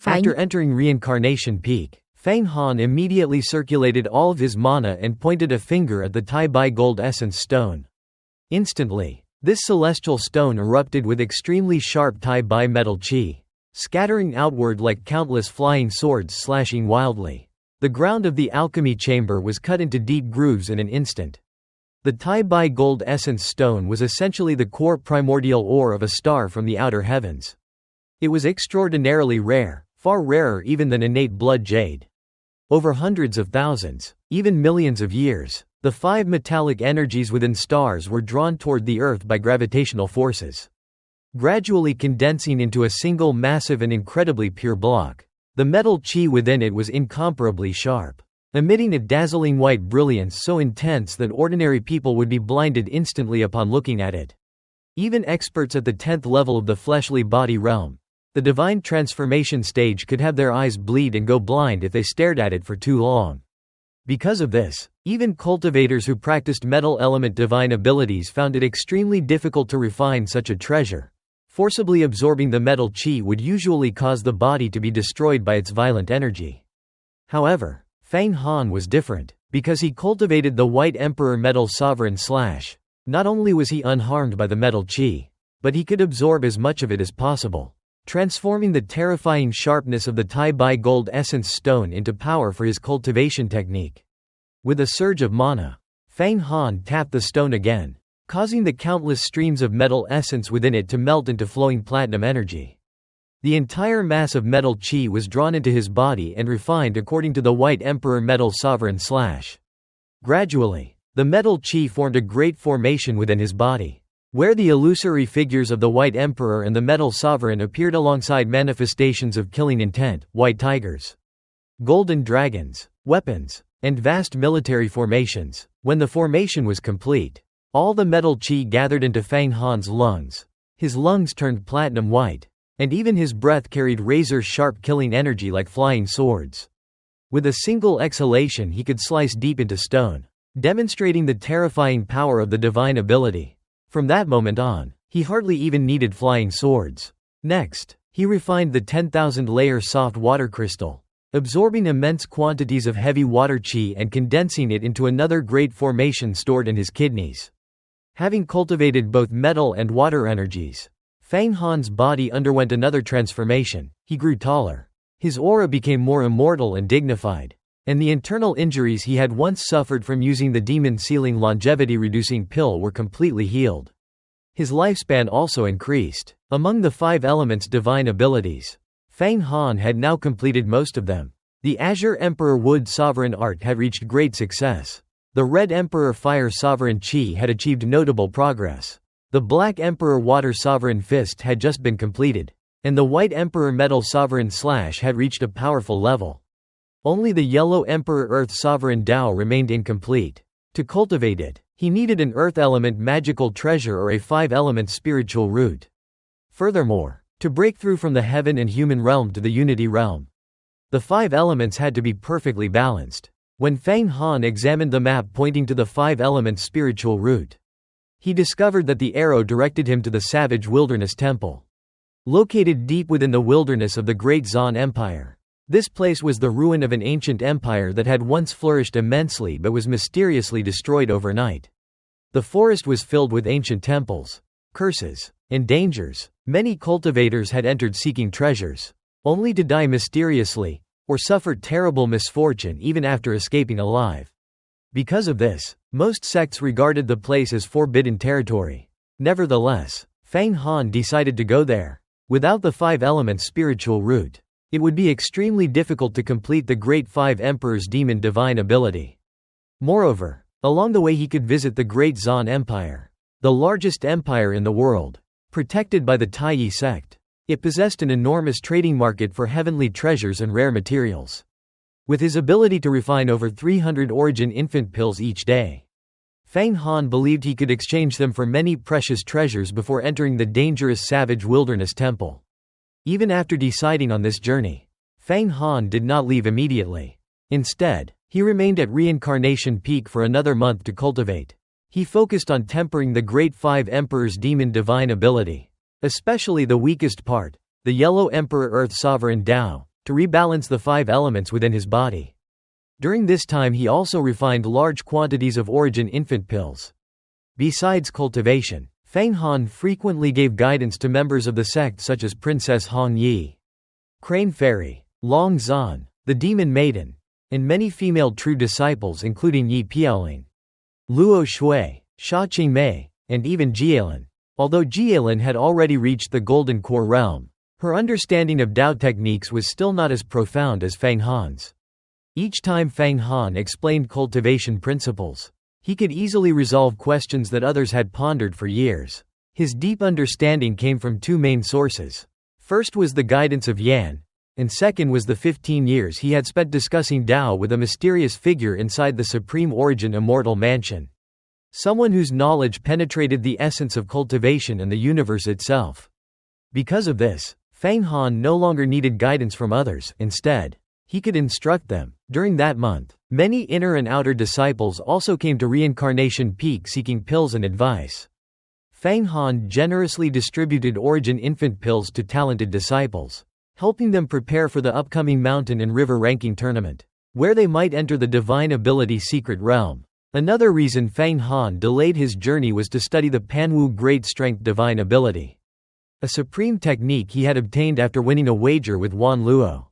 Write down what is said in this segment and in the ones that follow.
After entering Reincarnation Peak, Fang Han immediately circulated all of his mana and pointed a finger at the Tai Bai Gold Essence Stone. Instantly, this celestial stone erupted with extremely sharp Tai Bai metal qi, scattering outward like countless flying swords slashing wildly. The ground of the alchemy chamber was cut into deep grooves in an instant. The Tai Bai Gold Essence Stone was essentially the core primordial ore of a star from the outer heavens. It was extraordinarily rare, far rarer even than innate blood jade. Over hundreds of thousands, even millions of years, the 5 metallic energies within stars were drawn toward the Earth by gravitational forces. Gradually condensing into a single massive and incredibly pure block, the metal qi within it was incomparably sharp, emitting a dazzling white brilliance so intense that ordinary people would be blinded instantly upon looking at it. Even experts at the 10th level of the fleshly body realm, the divine transformation stage, could have their eyes bleed and go blind if they stared at it for too long. Because of this, even cultivators who practiced metal element divine abilities found it extremely difficult to refine such a treasure. Forcibly absorbing the metal qi would usually cause the body to be destroyed by its violent energy. However, Fang Han was different, because he cultivated the White Emperor Metal Sovereign Slash. Not only was he unharmed by the metal qi, but he could absorb as much of it as possible, transforming the terrifying sharpness of the Tai Bai Gold Essence Stone into power for his cultivation technique. With a surge of mana, Fang Han tapped the stone again, causing the countless streams of metal essence within it to melt into flowing platinum energy. The entire mass of metal qi was drawn into his body and refined according to the White Emperor Metal Sovereign Slash. Gradually, the metal qi formed a great formation within his body, where the illusory figures of the White Emperor and the Metal Sovereign appeared alongside manifestations of killing intent, white tigers, golden dragons, weapons, and vast military formations. When the formation was complete, all the metal qi gathered into Fang Han's lungs. His lungs turned platinum white, and even his breath carried razor-sharp killing energy like flying swords. With a single exhalation he could slice deep into stone, demonstrating the terrifying power of the divine ability. From that moment on, he hardly even needed flying swords. Next, he refined the 10,000-layer soft water crystal, absorbing immense quantities of heavy water qi and condensing it into another great formation stored in his kidneys. Having cultivated both metal and water energies, Fang Han's body underwent another transformation. He grew taller. His aura became more immortal and dignified, and the internal injuries he had once suffered from using the demon sealing longevity-reducing pill were completely healed. His lifespan also increased. Among the 5 elements' divine abilities, Fang Han had now completed most of them. The Azure Emperor Wood Sovereign Art had reached great success. The Red Emperor Fire Sovereign Qi had achieved notable progress. The Black Emperor Water Sovereign Fist had just been completed, and the White Emperor Metal Sovereign Slash had reached a powerful level. Only the Yellow Emperor Earth Sovereign Dao remained incomplete. To cultivate it, he needed an Earth Element magical treasure or a 5-element spiritual root. Furthermore, to break through from the heaven and human realm to the unity realm, the 5 elements had to be perfectly balanced. When Fang Han examined the map pointing to the 5-element spiritual route, he discovered that the arrow directed him to the Savage Wilderness Temple, located deep within the wilderness of the Great Zan Empire. This place was the ruin of an ancient empire that had once flourished immensely but was mysteriously destroyed overnight. The forest was filled with ancient temples, curses, and dangers. Many cultivators had entered seeking treasures, only to die mysteriously, or suffer terrible misfortune even after escaping alive. Because of this, most sects regarded the place as forbidden territory. Nevertheless, Fang Han decided to go there. Without the 5-element spiritual root, it would be extremely difficult to complete the Great 5 Emperor's demon divine ability. Moreover, along the way he could visit the Great Zan Empire, the largest empire in the world, protected by the Taiyi sect. It possessed an enormous trading market for heavenly treasures and rare materials. With his ability to refine over 300 origin infant pills each day, Fang Han believed he could exchange them for many precious treasures before entering the dangerous Savage Wilderness Temple. Even after deciding on this journey, Fang Han did not leave immediately. Instead, he remained at Reincarnation Peak for another month to cultivate. He focused on tempering the Great 5 Emperor's demon divine ability, especially the weakest part, the Yellow Emperor Earth Sovereign Dao. to rebalance the 5 elements within his body. During this time he also refined large quantities of origin infant pills. Besides cultivation, Feng Han frequently gave guidance to members of the sect such as Princess Hong Yi, Crane Fairy, Long Zan, the Demon Maiden, and many female true disciples including Yi Piaoling, Luo Shui, Sha Qingmei, and even Jialin. Although Jialin had already reached the Golden Core realm, her understanding of Dao techniques was still not as profound as Feng Han's. Each time Feng Han explained cultivation principles, he could easily resolve questions that others had pondered for years. His deep understanding came from 2 main sources. First was the guidance of Yan, and second was the 15 years he had spent discussing Dao with a mysterious figure inside the Supreme Origin Immortal Mansion. Someone whose knowledge penetrated the essence of cultivation and the universe itself. Because of this, Feng Han no longer needed guidance from others, instead, he could instruct them. During that month, many inner and outer disciples also came to Reincarnation Peak seeking pills and advice. Feng Han generously distributed origin infant pills to talented disciples, helping them prepare for the upcoming mountain and river ranking tournament, where they might enter the divine ability secret realm. Another reason Feng Han delayed his journey was to study the Panwu Great Strength divine ability, a supreme technique he had obtained after winning a wager with Wan Luo.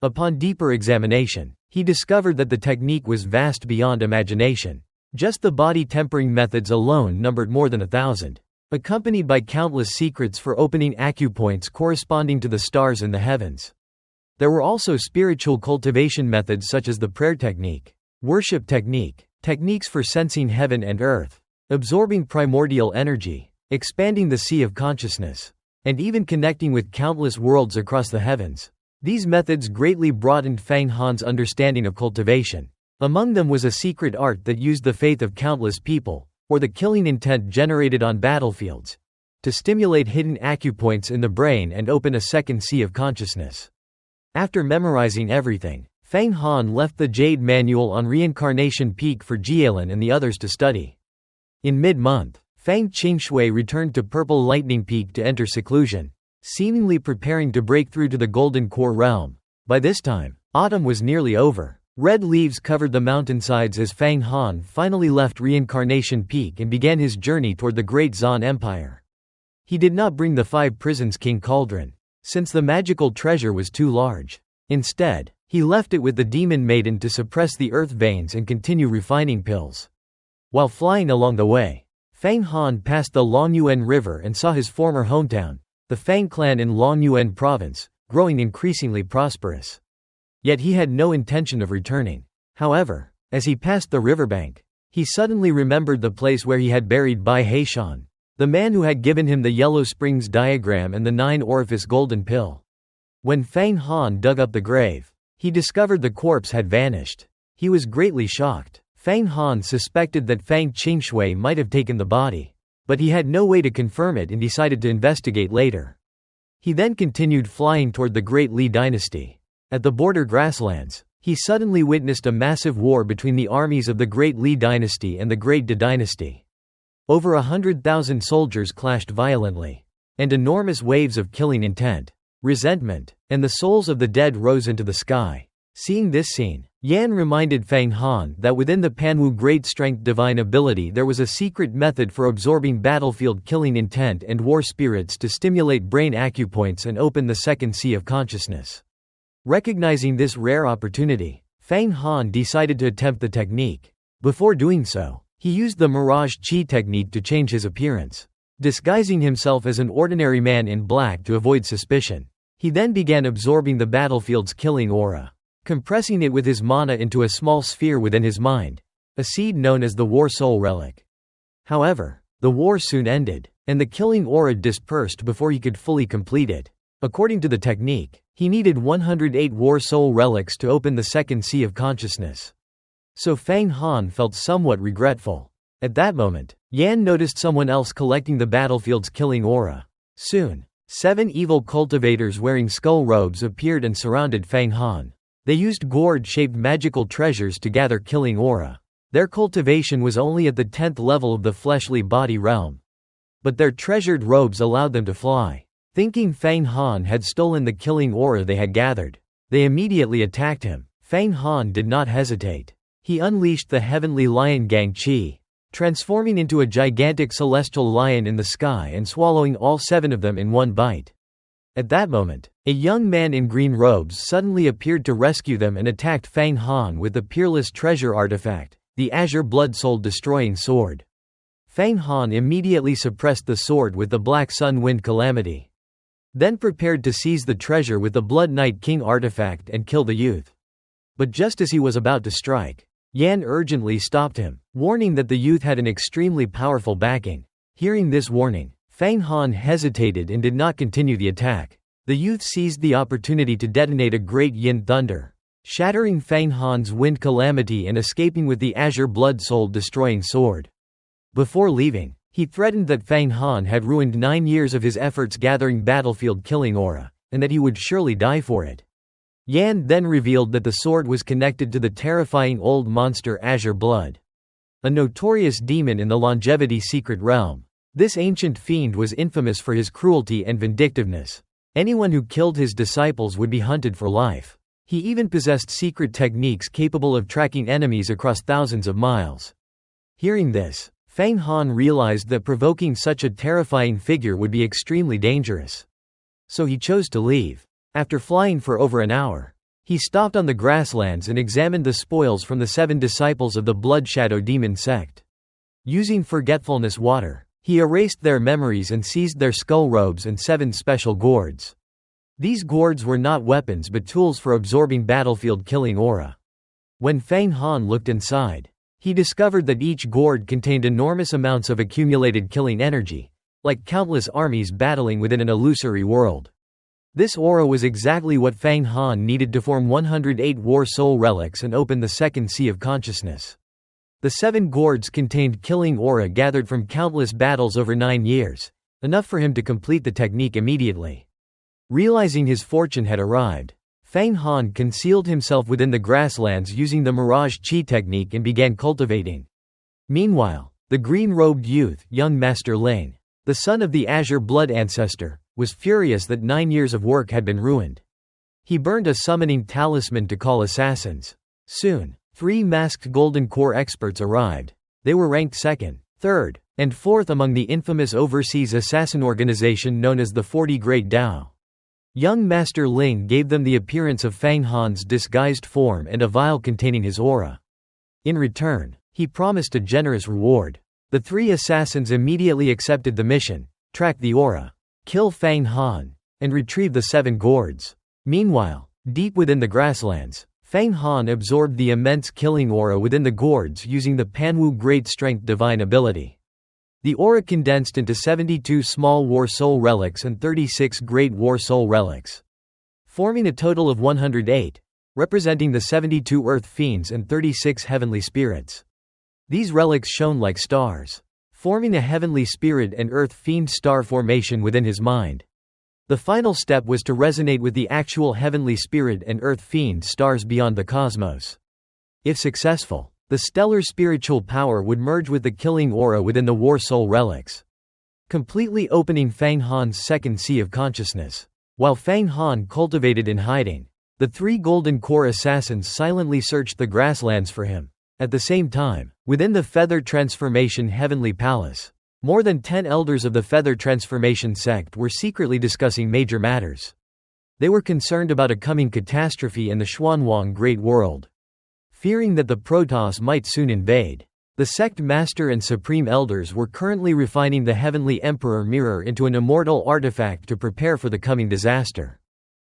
Upon deeper examination, he discovered that the technique was vast beyond imagination. Just the body tempering methods alone numbered more than 1,000, accompanied by countless secrets for opening acupoints corresponding to the stars in the heavens. There were also spiritual cultivation methods such as the prayer technique, worship technique, techniques for sensing heaven and earth, absorbing primordial energy, expanding the sea of consciousness, and even connecting with countless worlds across the heavens. These methods greatly broadened Feng Han's understanding of cultivation. Among them was a secret art that used the faith of countless people, or the killing intent generated on battlefields, to stimulate hidden acupoints in the brain and open a second sea of consciousness. After memorizing everything, Feng Han left the Jade Manual on Reincarnation Peak for Jialin and the others to study. In mid-month, Feng Qingshui returned to Purple Lightning Peak to enter seclusion, seemingly preparing to break through to the Golden Core realm. By this time, autumn was nearly over. Red leaves covered the mountainsides as Feng Han finally left Reincarnation Peak and began his journey toward the Great Zan Empire. He did not bring the 5 prisons King Cauldron, since the magical treasure was too large. Instead, he left it with the Demon Maiden to suppress the earth veins and continue refining pills. While flying along the way, Feng Han passed the Longyuan River and saw his former hometown, the Fang clan in Longyuan province, growing increasingly prosperous. Yet he had no intention of returning. However, as he passed the riverbank, he suddenly remembered the place where he had buried Bai Heishan, the man who had given him the Yellow Springs diagram and the 9-orifice golden pill. When Feng Han dug up the grave, he discovered the corpse had vanished. He was greatly shocked. Feng Han suspected that Feng Qingshui might have taken the body, but he had no way to confirm it and decided to investigate later. He then continued flying toward the Great Li dynasty. At the border grasslands, he suddenly witnessed a massive war between the armies of the Great Li dynasty and the Great De dynasty. Over 100,000 soldiers clashed violently, and enormous waves of killing intent, resentment, and the souls of the dead rose into the sky. Seeing this scene, Yan reminded Feng Han that within the Panwu Great Strength divine ability there was a secret method for absorbing battlefield killing intent and war spirits to stimulate brain acupoints and open the second sea of consciousness. Recognizing this rare opportunity, Feng Han decided to attempt the technique. Before doing so, he used the Mirage Qi technique to change his appearance, disguising himself as an ordinary man in black to avoid suspicion. He then began absorbing the battlefield's killing aura, compressing it with his mana into a small sphere within his mind, a seed known as the War Soul Relic. However, the war soon ended, and the killing aura dispersed before he could fully complete it. According to the technique, he needed 108 War Soul Relics to open the second sea of consciousness. So Feng Han felt somewhat regretful. At that moment, Yan noticed someone else collecting the battlefield's killing aura. Soon, 7 evil cultivators wearing skull robes appeared and surrounded Feng Han. They used gourd-shaped magical treasures to gather killing aura. Their cultivation was only at the 10th level of the fleshly body realm, but their treasured robes allowed them to fly. Thinking Feng Han had stolen the killing aura they had gathered, They immediately attacked him. Fang Han did not hesitate. He unleashed the heavenly lion Gangqi, transforming into a gigantic celestial lion in the sky and swallowing all 7 of them in one bite. At that moment, a young man in green robes suddenly appeared to rescue them and attacked Fang Han with the peerless treasure artifact, the azure blood soul-destroying sword. Fang Han immediately suppressed the sword with the Black Sun Wind Calamity, then prepared to seize the treasure with the Blood Night King artifact and kill the youth. But just as he was about to strike, Yan urgently stopped him, warning that the youth had an extremely powerful backing. Hearing this warning, Fang Han hesitated and did not continue the attack. The youth seized the opportunity to detonate a great yin thunder, shattering Fang Han's wind calamity and escaping with the azure blood soul-destroying sword. Before leaving, he threatened that Fang Han had ruined 9 years of his efforts gathering battlefield-killing aura, and that he would surely die for it. Yan then revealed that the sword was connected to the terrifying old monster Azure Blood, a notorious demon in the Longevity Secret Realm. This ancient fiend was infamous for his cruelty and vindictiveness. Anyone who killed his disciples would be hunted for life. He even possessed secret techniques capable of tracking enemies across thousands of miles. Hearing this, Fang Han realized that provoking such a terrifying figure would be extremely dangerous. So he chose to leave. After flying for over an hour, he stopped on the grasslands and examined the spoils from the 7 disciples of the Blood Shadow Demon sect. Using forgetfulness water, he erased their memories and seized their skull robes and 7 special gourds. These gourds were not weapons but tools for absorbing battlefield-killing aura. When Fang Han looked inside, he discovered that each gourd contained enormous amounts of accumulated killing energy, like countless armies battling within an illusory world. This aura was exactly what Fang Han needed to form 108 War Soul relics and open the second sea of consciousness. The 7 gourds contained killing aura gathered from countless battles over 9 years, enough for him to complete the technique immediately. Realizing his fortune had arrived, Fang Han concealed himself within the grasslands using the Mirage Chi technique and began cultivating. Meanwhile, the green-robed youth, young Master Ling, the son of the Azure Blood ancestor, was furious that 9 years of work had been ruined. He burned a summoning talisman to call assassins. Soon, 3 masked Golden Core experts arrived. They were ranked 2nd, 3rd, and 4th among the infamous overseas assassin organization known as the 40 Great Dao. Young Master Ling gave them the appearance of Fang Han's disguised form and a vial containing his aura. In return, he promised a generous reward. The 3 assassins immediately accepted the mission: track the aura, kill Fang Han, and retrieve the 7 gourds. Meanwhile, deep within the grasslands, Fang Han absorbed the immense killing aura within the gourds using the Panwu Great Strength Divine ability. The aura condensed into 72 small War Soul relics and 36 Great War Soul relics, forming a total of 108, representing the 72 Earth Fiends and 36 Heavenly Spirits. These relics shone like stars, forming a Heavenly Spirit and Earth Fiend star formation within his mind. The final step was to resonate with the actual Heavenly Spirit and Earth Fiend stars beyond the cosmos. If successful, the stellar spiritual power would merge with the killing aura within the War Soul relics, completely opening Fang Han's second sea of consciousness. While Fang Han cultivated in hiding, the 3 Golden Core assassins silently searched the grasslands for him. At the same time, within the Feather Transformation Heavenly Palace, more than 10 elders of the Feather Transformation sect were secretly discussing major matters. They were concerned about a coming catastrophe in the Xuanwang Great World, fearing that the Protoss might soon invade. The sect master and supreme elders were currently refining the Heavenly Emperor mirror into an immortal artifact to prepare for the coming disaster.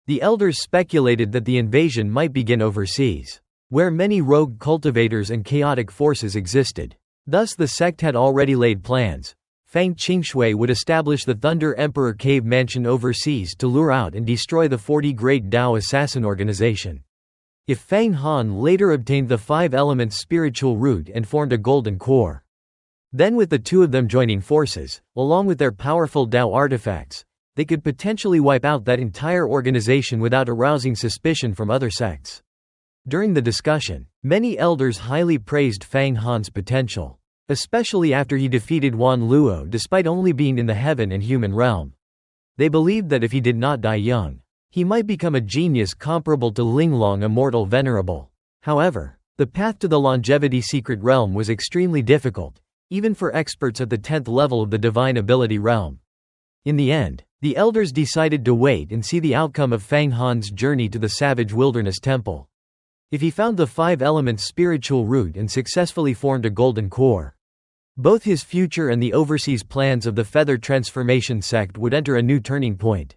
The elders speculated that the invasion might begin overseas, where many rogue cultivators and chaotic forces existed. Thus the sect had already laid plans. Fang Qingshui would establish the Thunder Emperor Cave Mansion overseas to lure out and destroy the 40 Great Dao assassin organization. If Fang Han later obtained the 5 elements spiritual root and formed a golden core, then with the 2 of them joining forces, along with their powerful Dao artifacts, they could potentially wipe out that entire organization without arousing suspicion from other sects. During the discussion, many elders highly praised Fang Han's potential, especially after he defeated Wan Luo despite only being in the heaven and human realm. They believed that if he did not die young, He might become a genius comparable to Linglong, immortal venerable. However, the path to the longevity secret realm was extremely difficult, even for experts at the 10th level of the divine ability realm. In the end, the elders decided to wait and see the outcome of Fang Han's journey to the savage wilderness temple. If he found the 5 elements spiritual root and successfully formed a golden core, both his future and the overseas plans of the feather transformation sect would enter a new turning point.